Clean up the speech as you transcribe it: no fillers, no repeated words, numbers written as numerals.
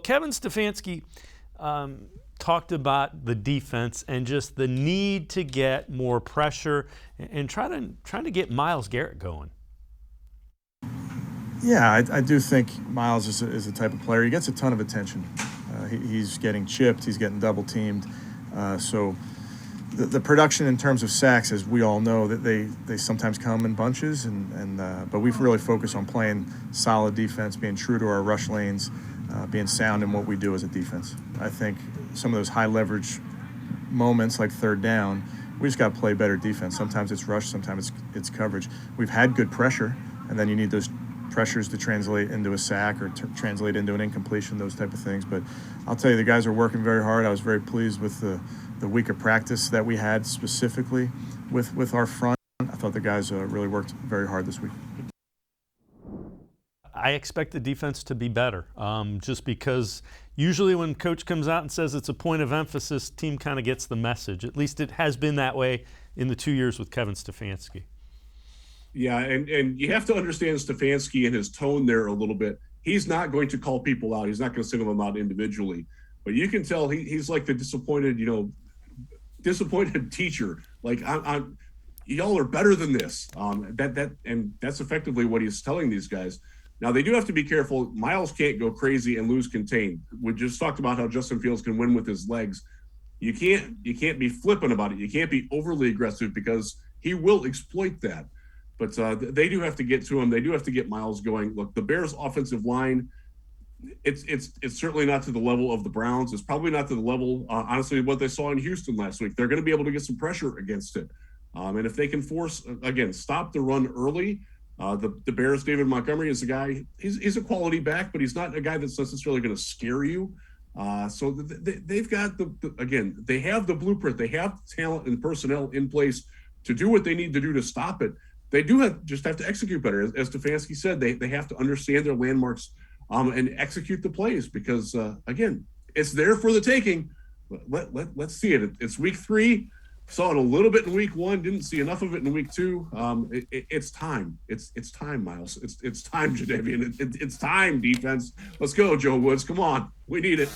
Kevin Stefanski talked about the defense and just the need to get more pressure and trying to get Myles Garrett going. Yeah, I do think Myles is a type of player. He gets a ton of attention. He's getting chipped. He's getting double teamed. So the production in terms of sacks, as we all know, that they sometimes come in bunches. But we've really focused on playing solid defense, being true to our rush lanes, being sound in what we do as a defense. I think some of those high leverage moments like third down, we just got to play better defense. Sometimes it's rush, sometimes it's coverage. We've had good pressure, and then you need those pressures to translate into a sack or translate into an incompletion, those type of things. But I'll tell you, the guys are working very hard. I was very pleased with the week of practice that we had specifically with our front. I thought the guys really worked very hard this week. I expect the defense to be better, just because usually when coach comes out and says it's a point of emphasis, team kind of gets the message. At least it has been that way in the 2 years with Kevin Stefanski. Yeah, and you have to understand Stefanski and his tone there a little bit. He's not going to call people out. He's not going to single them out individually. But you can tell he's like the disappointed teacher. Like, y'all are better than this. And that's effectively what he's telling these guys. Now, they do have to be careful. Myles can't go crazy and lose contain. We just talked about how Justin Fields can win with his legs. You can't be flippant about it. You can't be overly aggressive because he will exploit that. But they do have to get to him. They do have to get Myles going. Look, the Bears' offensive line, it's certainly not to the level of the Browns. It's probably not to the level, honestly, of what they saw in Houston last week. They're going to be able to get some pressure against it. And if they can stop the run early, the Bears, David Montgomery is a guy, he's a quality back, but he's not a guy that's necessarily going to scare you. So they've got they have the blueprint. They have talent and personnel in place to do what they need to do to stop it. They just have to execute better. As Stefanski said, they have to understand their landmarks and execute the plays because, it's there for the taking. Let's see it. It's week 3. Saw it a little bit in week 1. Didn't see enough of it in week 2. It's time. It's time, Myles. It's time, Jadeveon. It's time, defense. Let's go, Joe Woods. Come on. We need it.